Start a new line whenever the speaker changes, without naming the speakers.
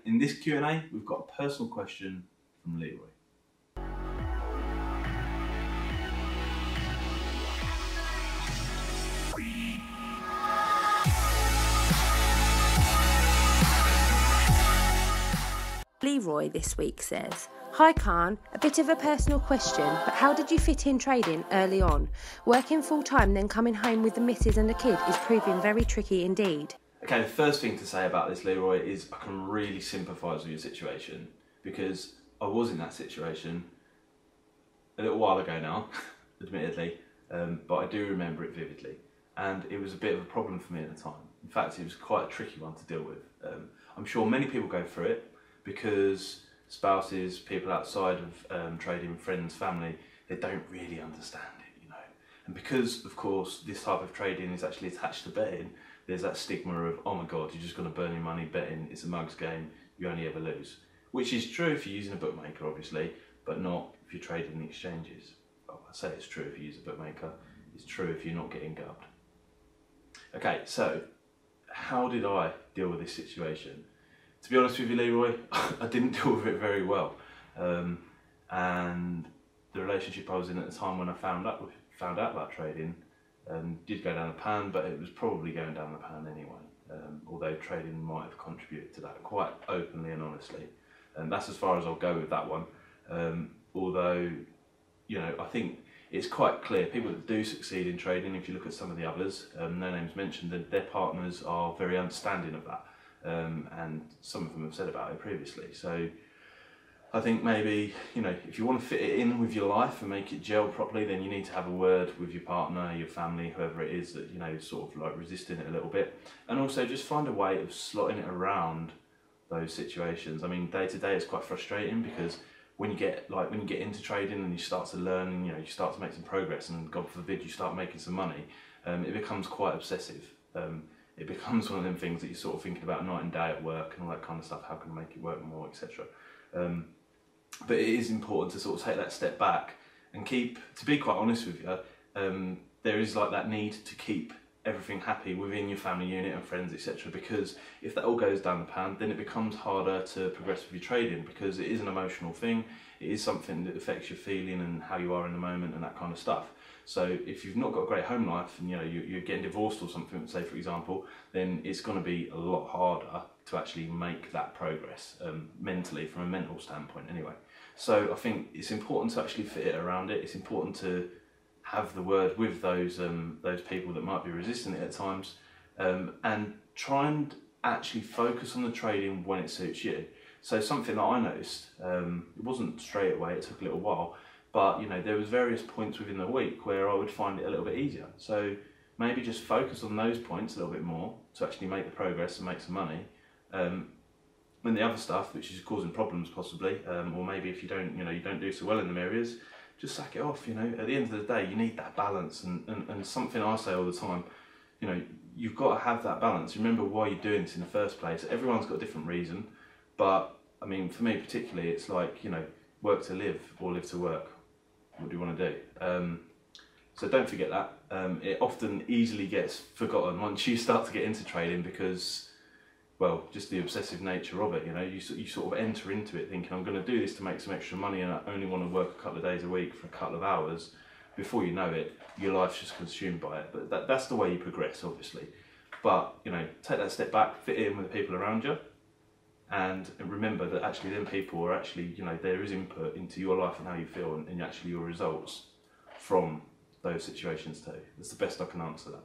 In this Q&A, we've got a personal question from Leroy.
Leroy this week says, "Hi Khan, a bit of a personal question, but how did you fit in trading early on? Working full time then coming home with the missus and a kid is proving very tricky indeed."
Okay, the first thing to say about this, Leroy, is I can really sympathise with your situation, because I was in that situation a little while ago now, admittedly, but I do remember it vividly, and it was a bit of a problem for me at the time. In fact, it was quite a tricky one to deal with. I'm sure many people go through it because spouses, people outside of trading, friends, family, they don't really understand it, you know. And because, of course, this type of trading is actually attached to betting, there's that stigma of, oh my God, you're just going to burn your money betting, it's a mugs game, you only ever lose. Which is true if you're using a bookmaker, obviously, but not if you're trading in the exchanges. Well, I say it's true if you use a bookmaker, it's true if you're not getting gubbed. Okay, so how did I deal with this situation? To be honest with you, Leroy, I didn't deal with it very well. And the relationship I was in at the time when I found out about trading did go down the pan, but it was probably going down the pan anyway. Although trading might have contributed to that quite openly and honestly. And that's as far as I'll go with that one. Although, you know, I think it's quite clear people that do succeed in trading, if you look at some of the others, no names mentioned, that their partners are very understanding of that. And some of them have said about it previously. So I think maybe, you know, if you want to fit it in with your life and make it gel properly, then you need to have a word with your partner, your family, whoever it is that, you know, sort of like resisting it a little bit. And also just find a way of slotting it around those situations. I mean, day to day it's quite frustrating because when you get into trading and you start to learn and, you know, you start to make some progress and God forbid you start making some money, it becomes quite obsessive. It becomes one of them things that you're sort of thinking about night and day at work and all that kind of stuff, how can I make it work more, etc. But it is important to sort of take that step back and keep, to be quite honest with you, there is like that need to keep everything happy within your family unit and friends, etc. Because if that all goes down the pan, then it becomes harder to progress with your trading because it is an emotional thing. It is something that affects your feeling and how you are in the moment and that kind of stuff. So if you've not got a great home life and, you know, you're getting divorced or something, say for example, then it's going to be a lot harder to actually make that progress mentally, from a mental standpoint anyway. So I think it's important to actually fit it around it. It's important to have the word with those people that might be resistant at times, and try and actually focus on the trading when it suits you. So something that I noticed, it wasn't straight away, it took a little while, but you know, there was various points within the week where I would find it a little bit easier. So maybe just focus on those points a little bit more to actually make the progress and make some money. When the other stuff, which is causing problems possibly, or maybe if you don't do so well in them areas, just sack it off. You know, at the end of the day, you need that balance, and something I say all the time, you know, you've got to have that balance. Remember why you're doing this in the first place. Everyone's got a different reason, but I mean, for me particularly, it's like, you know, work to live or live to work. What do you want to do? So don't forget that. It often easily gets forgotten once you start to get into trading because, well, just the obsessive nature of it, you know, you sort of enter into it thinking, I'm going to do this to make some extra money and I only want to work a couple of days a week for a couple of hours. Before you know it, your life's just consumed by it. But that's the way you progress, obviously. But, you know, take that step back, fit in with the people around you, and remember that actually them people are actually, you know, there is input into your life and how you feel and actually your results from those situations too. That's the best I can answer that.